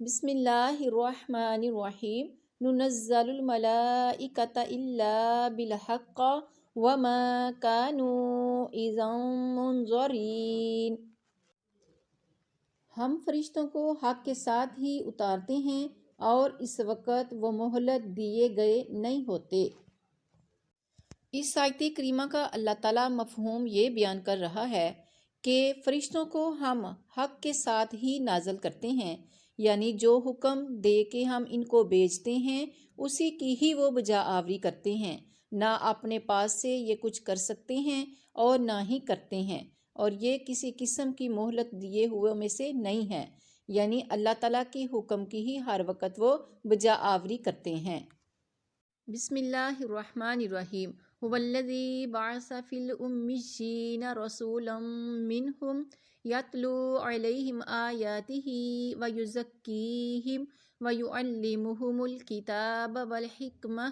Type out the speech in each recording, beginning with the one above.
بسم اللہ الرحمن الرحیم ننزل الملائکۃ الا بالحق وما كانوا اذا منظرین۔ ہم فرشتوں کو حق کے ساتھ ہی اتارتے ہیں اور اس وقت وہ مہلت دیے گئے نہیں ہوتے۔ اس آیت کریمہ کا اللہ تعالیٰ مفہوم یہ بیان کر رہا ہے کہ فرشتوں کو ہم حق کے ساتھ ہی نازل کرتے ہیں، یعنی جو حکم دے کے ہم ان کو بھیجتے ہیں اسی کی ہی وہ بجا آوری کرتے ہیں، نہ اپنے پاس سے یہ کچھ کر سکتے ہیں اور نہ ہی کرتے ہیں، اور یہ کسی قسم کی مہلت دیے ہوئے میں سے نہیں ہے، یعنی اللہ تعالیٰ کی حکم کی ہی ہر وقت وہ بجا آوری کرتے ہیں۔ بسم اللہ الرحمن الرحیم هو الذی بعث فی الأمیین رسولا منہم یتلو علیہم آیاتہ ویزکیہم ویعلمہم الکتاب والحکمہ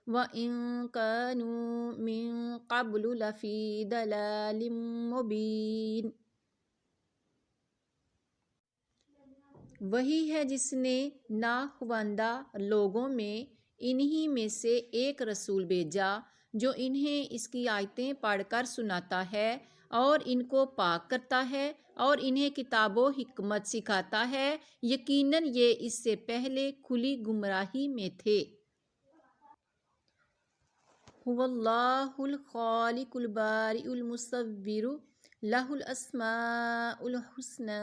وإن كانوا من قبل لفی ضلال مبین۔ وہی ہے جس نے ناخواندہ لوگوں میں انہی میں سے ایک رسول بھیجا جو انہیں اس کی آیتیں پڑھ کر سناتا ہے اور ان کو پاک کرتا ہے اور انہیں کتاب و حکمت سکھاتا ہے، یقیناً یہ اس سے پہلے کھلی گمراہی میں تھے۔ هو اللہ الخالق البارئ المصور لہ الاسماء الحسنى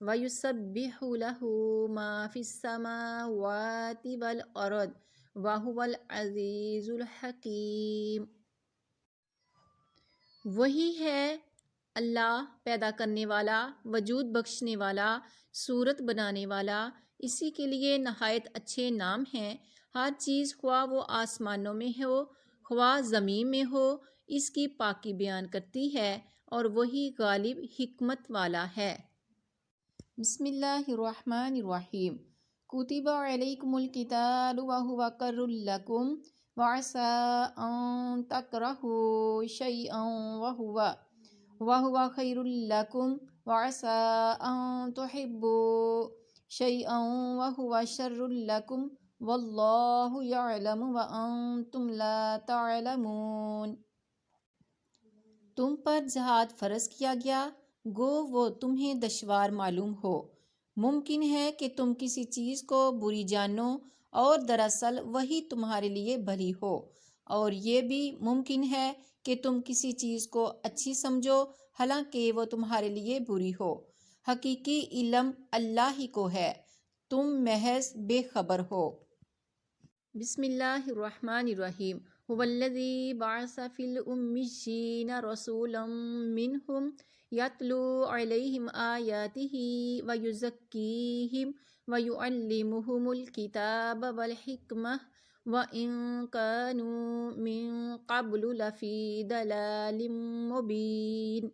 ویسبح لہ ما فی السماوات والارض وہو العزیز الحکیم۔ وہی ہے اللہ پیدا کرنے والا، وجود بخشنے والا، صورت بنانے والا، اسی کے لیے نہایت اچھے نام ہیں۔ ہر چیز خواہ وہ آسمانوں میں ہو خواہ زمین میں ہو اس کی پاکی بیان کرتی ہے، اور وہی غالب حکمت والا ہے۔ بسم اللہ الرحمن الرحیم کتب علیکم القتال وہو کرہ لکم وعسى أن تكرهوا شيئا وهو خير لكم وعسى أن تحبوا شيئا وهو شر لكم والله يعلم وأنتم لا تعلمون۔ تم پر جہاد فرض کیا گیا گو وہ تمہیں دشوار معلوم ہو، ممکن ہے کہ تم کسی چیز کو بری جانو اور دراصل وہی تمہارے لیے بھلی ہو، اور یہ بھی ممکن ہے کہ تم کسی چیز کو اچھی سمجھو حالانکہ وہ تمہارے لیے بری ہو۔ حقیقی علم اللہ ہی کو ہے، تم محض بے خبر ہو۔ بسم اللہ الرحمن الرحیم هو الذی بعث فی الأمیین رسولا منہم یتلو علیہم آیاتہ ویزکیہم ویعلمہم الکتاب والحکمہ وإن كانوا من قبل لفی ضلال مبین۔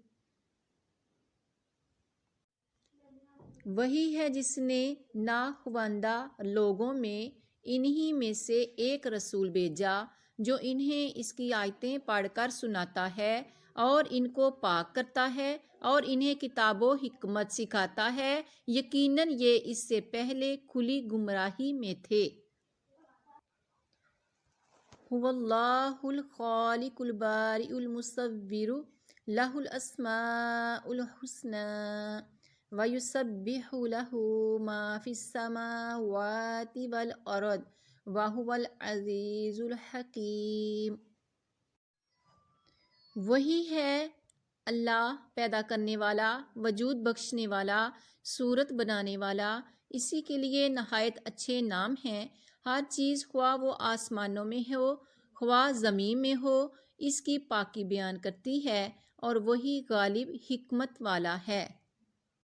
وہی ہے جس نے ناخواندہ لوگوں میں انہی میں سے ایک رسول بھیجا جو انہیں اس کی آیتیں پڑھ کر سناتا ہے اور ان کو پاک کرتا ہے اور انہیں کتاب و حکمت سکھاتا ہے، یقیناً یہ اس سے پہلے کھلی گمراہی میں تھے۔ هو اللہ الخالق البارئ المصور لہ الاسماء الحسنى ویسبح لہ ما فی السماوات والارض وہو العزیز الحکیم۔ وہی ہے اللہ پیدا کرنے والا، وجود بخشنے والا، صورت بنانے والا، اسی کے لیے نہایت اچھے نام ہیں۔ ہر چیز خواہ وہ آسمانوں میں ہو خواہ زمین میں ہو اس کی پاکی بیان کرتی ہے، اور وہی غالب حکمت والا ہے۔